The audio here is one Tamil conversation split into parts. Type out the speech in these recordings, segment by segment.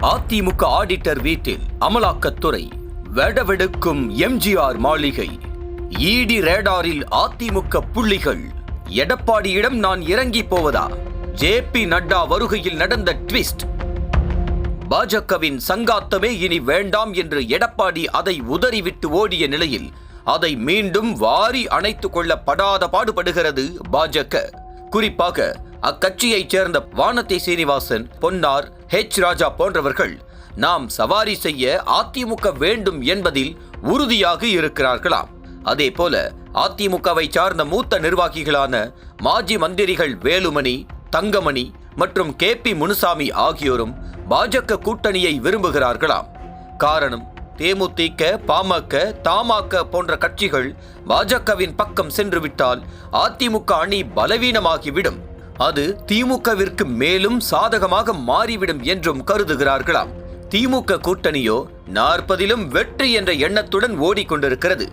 அதிமுக ஆடிட்டர் வீட்டில் அமலாக்கத்துறை, வெடவெடுக்கும் எம்ஜிஆர் மாளிகை, ஈடி ரேடாரில் அதிமுக புள்ளிகள், எடப்பாடியிடம் நான் இறங்கி போவதா, ஜே.பி. நட்டா வருகையில் நடந்த ட்விஸ்ட், பாஜகவின் சங்காத்தமே இனி வேண்டாம் என்று எடப்பாடி அதை உதறிவிட்டு ஓடிய நிலையில் அதை மீண்டும் வாரி அணைத்துக் கொள்ள படாத பாடுபடுகிறது பாஜக. குறிப்பாக அக்கட்சியைச் சேர்ந்த வானதி சீனிவாசன், பொன்னார், ராஜா போன்றவர்கள் நாம் சவாரி செய்ய அதிமுக வேண்டும் என்பதில் உறுதியாக இருக்கிறார்களாம். அதேபோல அதிமுகவை சார்ந்த மூத்த நிர்வாகிகளான மாஜி மந்திரிகள் வேலுமணி, தங்கமணி மற்றும் கே.பி. முனுசாமி ஆகியோரும் பாஜக கூட்டணியை விரும்புகிறார்களாம். காரணம், தேமுதிக, பாமக, தமாக போன்ற கட்சிகள் பாஜகவின் பக்கம் சென்றுவிட்டால் அதிமுக அணி பலவீனமாகிவிடும், அது திமுகவிற்கு மேலும் சாதகமாக மாறிவிடும் என்றும் கருதுகிறார்களாம். திமுக கூட்டணியோ 40 வெற்றி என்ற எண்ணத்துடன் ஓடிக்கொண்டிருக்கிறது.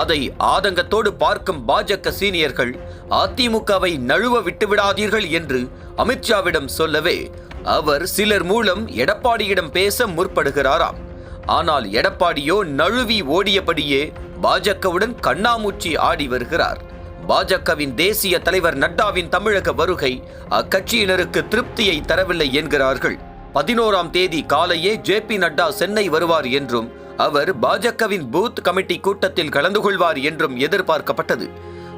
அதை ஆதங்கத்தோடு பார்க்கும் பாஜக சீனியர்கள் அதிமுகவை நழுவ விட்டுவிடாதீர்கள் என்று அமித்ஷாவிடம் சொல்லவே அவர் சிலர் மூலம் எடப்பாடியிடம் பேச முற்படுகிறாராம். ஆனால் எடப்பாடியோ நழுவி ஓடியபடியே பாஜகவுடன் கண்ணாமூச்சி ஆடி வருகிறார். பாஜகவின் தேசிய தலைவர் நட்டாவின் தமிழக வருகை அக்கட்சியினருக்கு திருப்தியை தரவில்லை என்கிறார்கள். 11ஆம் தேதி காலையே ஜே.பி. நட்டா சென்னை வருவார் என்றும் அவர் பாஜகவின் பூத் கமிட்டி கூட்டத்தில் கலந்து கொள்வார் என்றும் எதிர்பார்க்கப்பட்டது.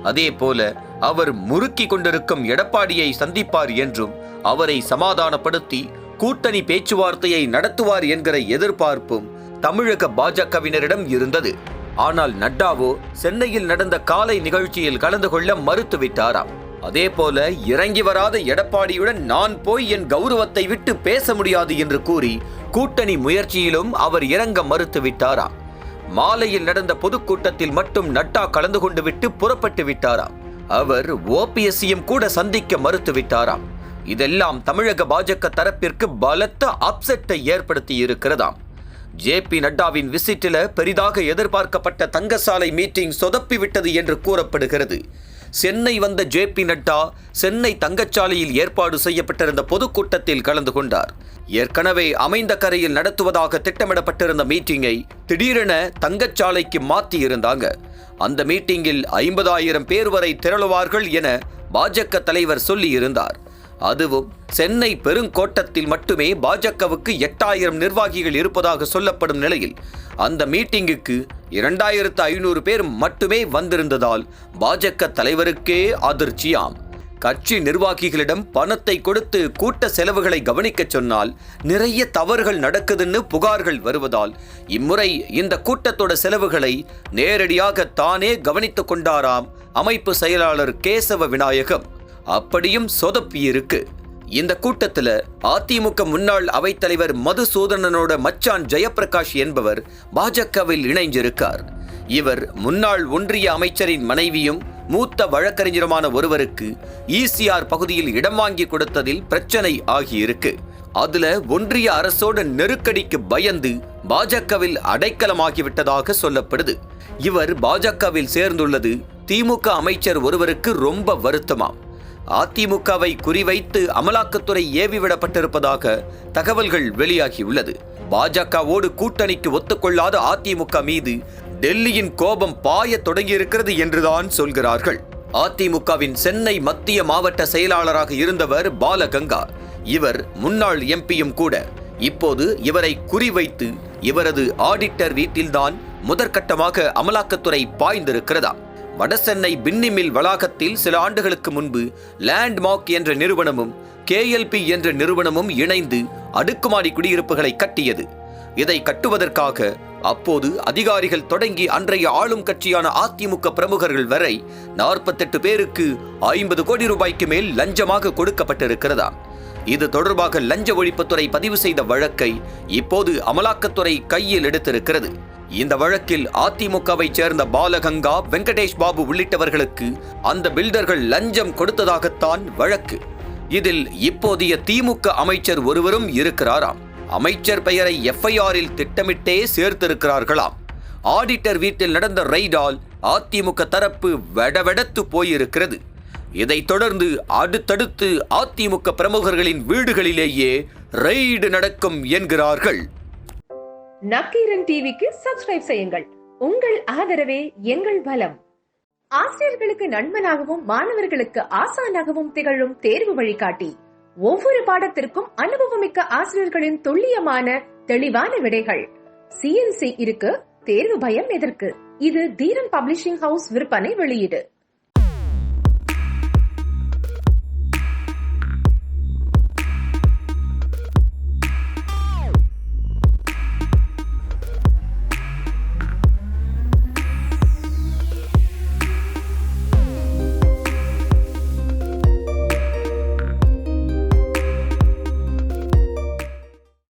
அதேபோல அவர் முறுக்கி கொண்டிருக்கும் எடப்பாடியை சந்திப்பார் என்றும் அவரை சமாதானப்படுத்தி கூட்டணி பேச்சுவார்த்தையை நடத்துவார் என்கிற எதிர்பார்ப்பும் தமிழக பாஜகவினரிடம் இருந்தது. ஆனால் நட்டாவோ சென்னையில் நடந்த காலை நிகழ்ச்சியில் கலந்து கொள்ள மறுத்துவிட்டாராம். அதேபோல இறங்கி வராத எடப்பாடியுடன் நான் போய் என் கௌரவத்தை விட்டு பேச முடியாது என்று கூறி கூட்டணி முயற்சியிலும் அவர் இறங்க மறுத்துவிட்டாராம். மாலையில் நடந்த பொதுக்கூட்டத்தில் மட்டும் நட்டா கலந்து கொண்டு விட்டு புறப்பட்டு விட்டாராம். அவர் ஓபிஎஸ்ஸையும் கூட சந்திக்க மறுத்துவிட்டாராம். இதெல்லாம் தமிழக பாஜக தரப்பிற்கு பலத்த அப்செட்டை ஏற்படுத்தி இருக்கிறதாம். ஜே.பி. நட்டாவின் விசிட்டில பெரிதாக எதிர்பார்க்கப்பட்ட தங்கசாலை மீட்டிங் சொதப்பிவிட்டது என்று கூறப்படுகிறது. சென்னை வந்த ஜே.பி. நட்டா சென்னை தங்கச்சாலையில் ஏற்பாடு செய்யப்பட்டிருந்த பொதுக்கூட்டத்தில் கலந்து கொண்டார். ஏற்கனவே அமைந்த கரையில் நடத்துவதாக திட்டமிடப்பட்டிருந்த மீட்டிங்கை திடீரென தங்கச்சாலைக்கு மாற்றி இருந்தாங்க. அந்த மீட்டிங்கில் 50,000 பேர் வரை திரளுவார்கள் என பாஜக தலைவர் சொல்லி இருந்தார். அதுவும் சென்னை பெருங்கோட்டத்தில் மட்டுமே பாஜகவுக்கு 8,000 நிர்வாகிகள் இருப்பதாக சொல்லப்படும் நிலையில் அந்த மீட்டிங்குக்கு 2,500 பேர் மட்டுமே வந்திருந்ததால் பாஜக தலைவருக்கே அதிர்ச்சியாம். கட்சி நிர்வாகிகளிடம் பணத்தை கொடுத்து கூட்ட செலவுகளை கவனிக்க சொன்னால் நிறைய தவறுகள் நடக்குதுன்னு புகார்கள் வருவதால் இம்முறை இந்த கூட்டத்தோட செலவுகளை நேரடியாக தானே கவனித்துக் கொண்டாராம் அமைப்பு செயலாளர் கேசவ விநாயகம். அப்படியும் சொதப்பியிருக்கு. இந்த கூட்டத்தில் அதிமுக முன்னாள் அவைத்தலைவர் மதுசூதனனோட மச்சான் ஜெயப்பிரகாஷ் என்பவர் பாஜகவில் இணைஞ்சிருக்கார். இவர் முன்னாள் ஒன்றிய அமைச்சரின் மனைவியும் மூத்த வழக்கறிஞருமான ஒருவருக்கு ஈசிஆர் பகுதியில் இடம் வாங்கி கொடுத்ததில் பிரச்சனை ஆகியிருக்கு. அதுல ஒன்றிய அரசோட நெருக்கடிக்கு பயந்து பாஜகவில் அடைக்கலமாகிவிட்டதாக சொல்லப்படுது. இவர் பாஜகவில் சேர்ந்துள்ளது திமுக அமைச்சர் ஒருவருக்கு ரொம்ப வருத்தமாம். அதிமுகவை குறிவைத்து அமலாக்கத்துறை ஏவிவிடப்பட்டிருப்பதாக தகவல்கள் வெளியாகியுள்ளது. பாஜகவோடு கூட்டணிக்கு ஒத்துக்கொள்ளாத அதிமுக மீது டெல்லியின் கோபம் பாய தொடங்கியிருக்கிறது என்றுதான் சொல்கிறார்கள். அதிமுகவின் சென்னை மத்திய மாவட்ட செயலாளராக இருந்தவர் பாலகங்கா. இவர் முன்னாள் எம்பியும் கூட. இப்போது இவரை குறிவைத்து இவரது ஆடிட்டர் வீட்டில்தான் முதற்கட்டமாக அமலாக்கத்துறை பாய்ந்திருக்கிறதா. வடசென்னை பின்னிமில் வளாகத்தில் சில ஆண்டுகளுக்கு முன்பு லேண்ட்மார்க் என்ற நிறுவனமும் கேஎல்பி என்ற நிறுவனமும் இணைந்து அடுக்குமாடி குடியிருப்புகளை கட்டியது. இதை கட்டுவதற்காக அப்போது அதிகாரிகள் தொடங்கி அன்றைய ஆளும் கட்சியான அதிமுக பிரமுகர்கள் வரை 48 பேருக்கு 50 கோடி ரூபாய்க்கு மேல் லஞ்சமாக கொடுக்கப்பட்டிருக்கிறதா. இது தொடர்பாக லஞ்ச ஒழிப்புத்துறை பதிவு செய்த வழக்கை இப்போது அமலாக்கத்துறை கையில் எடுத்திருக்கிறது. இந்த வழக்கில் அதிமுகவை சேர்ந்த பாலகங்கா, வெங்கடேஷ் பாபு உள்ளிட்டவர்களுக்கு அந்த பில்டர்கள் லஞ்சம் கொடுத்ததாகத்தான் வழக்கு. இதில் இப்போதைய திமுக அமைச்சர் ஒருவரும் இருக்கிறாராம். அமைச்சர் பெயரை எஃப்ஐஆரில் திட்டமிட்டே சேர்த்திருக்கிறார்களாம். ஆடிட்டர் வீட்டில் நடந்த ரெய்டால் அதிமுக தரப்பு வெடவெடத்து போயிருக்கிறது. இதைத் தொடர்ந்து அடுத்தடுத்து அதிமுக பிரமுகர்களின் வீடுகளிலேயே ரெய்டு நடக்கும் என்கிறார்கள். நக்கீரன் டிவிக்கு சப்ஸ்கிரைப் செய்யுங்கள். உங்கள் ஆதரவே எங்கள் பலம். ஆசிரியர்களுக்கு நண்பனாகவும் மாணவர்களுக்கு ஆசானாகவும் திகழும் தேர்வு வழிகாட்டி. ஒவ்வொரு பாடத்திற்கும் அனுபவமிக்க ஆசிரியர்களின் துல்லியமான தெளிவான விடைகள். CNC இருக்கு, தேர்வு பயம் எதற்கு? இது தீரன் பப்ளிஷிங் ஹவுஸ் விற்பனை வெளியீடு.